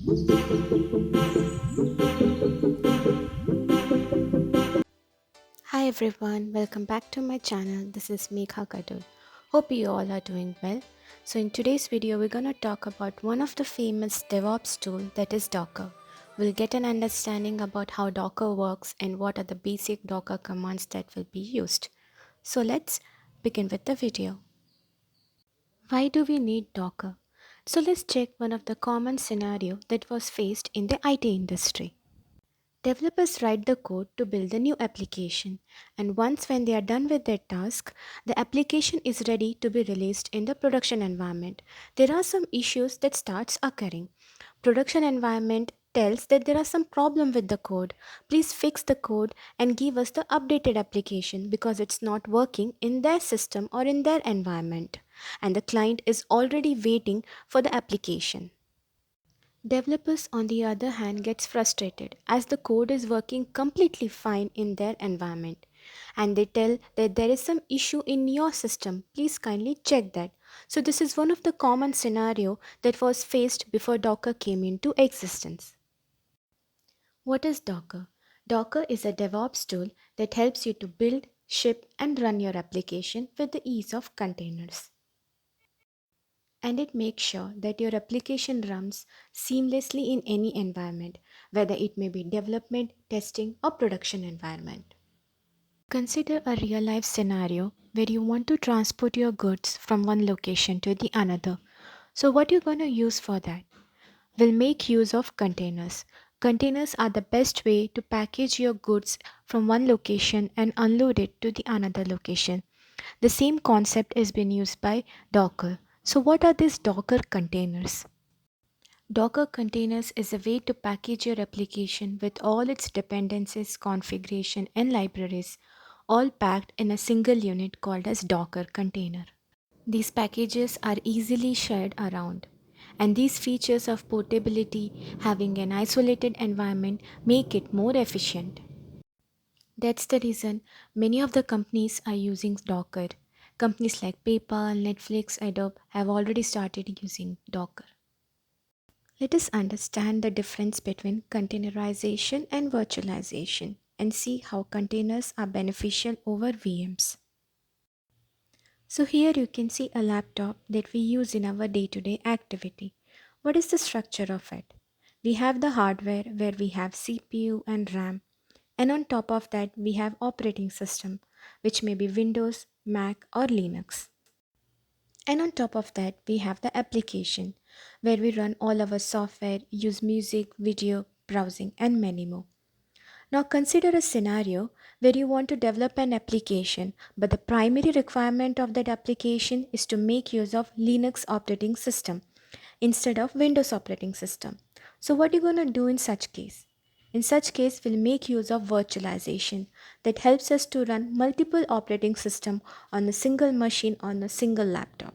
Hi everyone, welcome back to my channel. This is Megha Kadul. Hope you all are doing well. So in today's video, we're going to talk about one of the famous DevOps tool, that is Docker. We'll get an understanding about how Docker works and what are the basic Docker commands that will be used. So let's begin with the video. Why do we need Docker? So let's check one of the common scenario that was faced in the IT industry. Developers write the code to build a new application, and once when they are done with their task, the application is ready to be released in the production environment. There are some issues that starts occurring. Production environment tells that there are some problem with the code. Please fix the code and give us the updated application because it's not working in their system or in their environment. And the client is already waiting for the application. Developers, on the other hand, gets frustrated as the code is working completely fine in their environment and they tell that there is some issue in your system. Please kindly check that. So this is one of the common scenario that was faced before Docker came into existence. What is Docker? Docker is a DevOps tool that helps you to build, ship and run your application with the ease of containers. And it makes sure that your application runs seamlessly in any environment, whether it may be development, testing, or production environment. Consider a real life scenario where you want to transport your goods from one location to the another. So what you're going to use for that? We'll make use of containers. Containers are the best way to package your goods from one location and unload it to the another location. The same concept is being used by Docker. So what are these Docker containers? Docker containers is a way to package your application with all its dependencies, configuration and libraries all packed in a single unit called as Docker container. These packages are easily shared around, and these features of portability, having an isolated environment, make it more efficient. That's the reason many of the companies are using Docker. Companies like PayPal, Netflix, Adobe have already started using Docker. Let us understand the difference between containerization and virtualization and see how containers are beneficial over VMs. So here you can see a laptop that we use in our day-to-day activity. What is the structure of it? We have the hardware where we have CPU and RAM, and on top of that we have operating system which may be Windows, Mac or Linux. And on top of that we have the application where we run all our software, use music, video, browsing and many more. Now consider a scenario where you want to develop an application, but the primary requirement of that application is to make use of Linux operating system instead of Windows operating system. So what are you going to do in such case? In such case, we'll make use of virtualization that helps us to run multiple operating system on a single machine on a single laptop.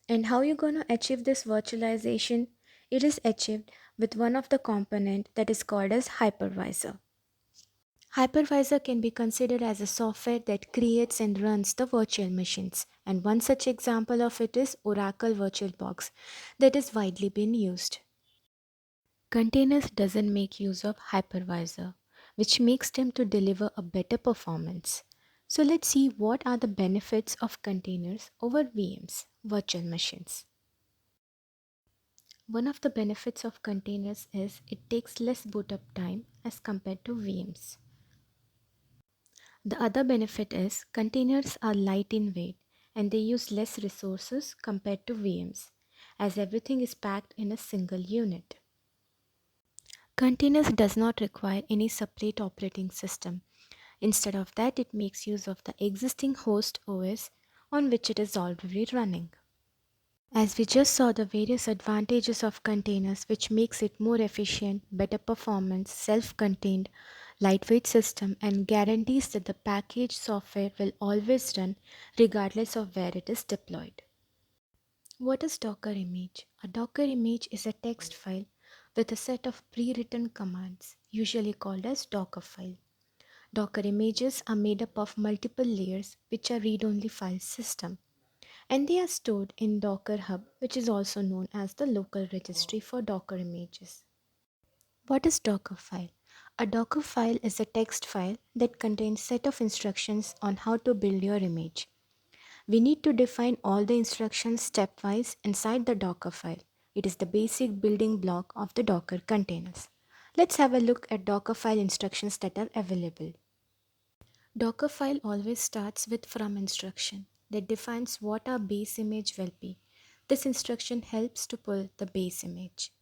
And how you going to achieve this virtualization? It is achieved with one of the component that is called as hypervisor. Hypervisor can be considered as a software that creates and runs the virtual machines, and one such example of it is Oracle VirtualBox that is widely being used. Containers doesn't make use of hypervisor, which makes them to deliver a better performance. So let's see what are the benefits of containers over VMs, virtual machines. One of the benefits of containers is it takes less boot up time as compared to VMs. The other benefit is containers are light in weight and they use less resources compared to VMs, as everything is packed in a single unit. Containers does not require any separate operating system. Instead of that, it makes use of the existing host OS on which it is already running. As we just saw the various advantages of containers which makes it more efficient, better performance, self-contained, lightweight system and guarantees that the packaged software will always run regardless of where it is deployed. What is Docker image? A Docker image is a text file with a set of pre-written commands, usually called as Dockerfile. Docker images are made up of multiple layers which are read-only file system. and they are stored in Docker Hub, which is also known as the local registry for Docker images. What is Dockerfile? A Docker file is a text file that contains set of instructions on how to build your image. We need to define all the instructions stepwise inside the Docker file. It is the basic building block of the Docker containers. Let's have a look at Dockerfile instructions that are available. Dockerfile always starts with from instruction that defines what our base image will be. This instruction helps to pull the base image.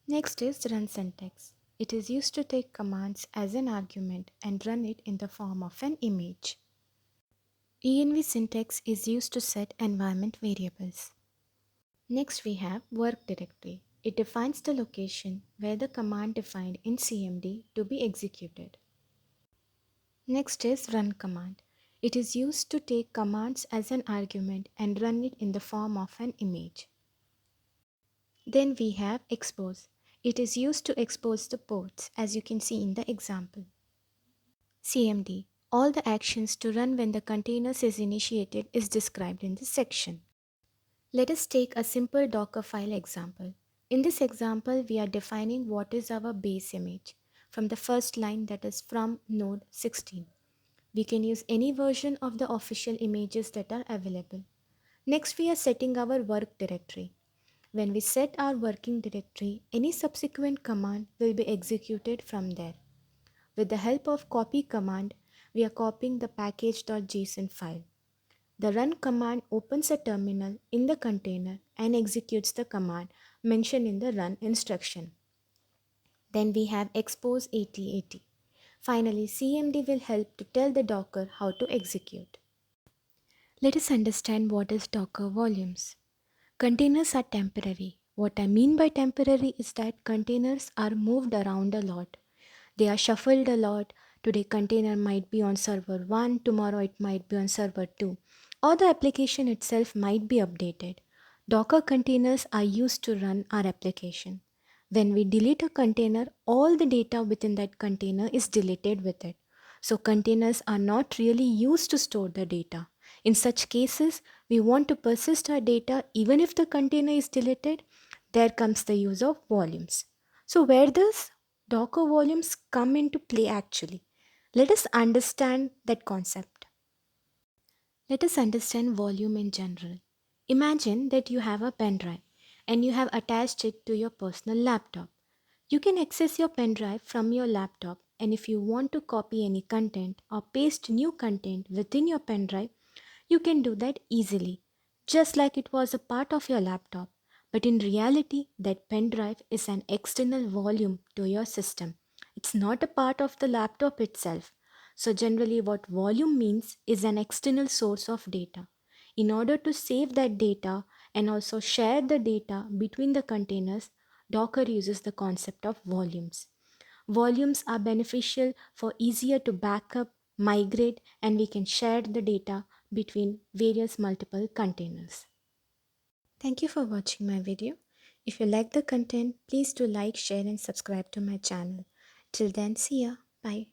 Next is run syntax. It is used to take commands as an argument and run it in the form of an image. env syntax is used to set environment variables. Next we have work directory. It defines the location where the command defined in cmd to be executed. Next is run command. It is used to take commands as an argument and run it in the form of an image. Then we have expose. It is used to expose the ports as you can see in the example. CMD. All the actions to run when the containers is initiated is described in this section. Let us take a simple Dockerfile example. In this example, we are defining what is our base image from the first line, that is from node 16. We can use any version of the official images that are available. Next, we are setting our work directory. When we set our working directory, any subsequent command will be executed from there. With the help of copy command, we are copying the package.json file. The run command opens a terminal in the container and executes the command mentioned in the run instruction. Then we have expose AT-AT. Finally, CMD will help to tell the Docker how to execute. Let us understand what is Docker volumes. Containers are temporary. What I mean by temporary is that containers are moved around a lot. They are shuffled a lot. Today container might be on server 1, tomorrow it might be on server 2, or the application itself might be updated. Docker containers are used to run our application. When we delete a container, all the data within that container is deleted with it. So containers are not really used to store the data. In such cases, we want to persist our data even if the container is deleted. There comes the use of volumes. So where does Docker volumes come into play actually? Let us understand that concept. Let us understand volume in general. Imagine that you have a pen drive and you have attached it to your personal laptop. You can access your pen drive from your laptop, and if you want to copy any content or paste new content within your pen drive, you can do that easily, just like it was a part of your laptop. But in reality, that pen drive is an external volume to your system. It's not a part of the laptop itself. So, generally, what volume means is an external source of data. In order to save that data and also share the data between the containers, Docker uses the concept of volumes. Volumes are beneficial for easier to backup, migrate, and we can share the data between various multiple containers. Thank you for watching my video. If you like the content, please do like, share and subscribe to my channel. Till then, see ya. Bye.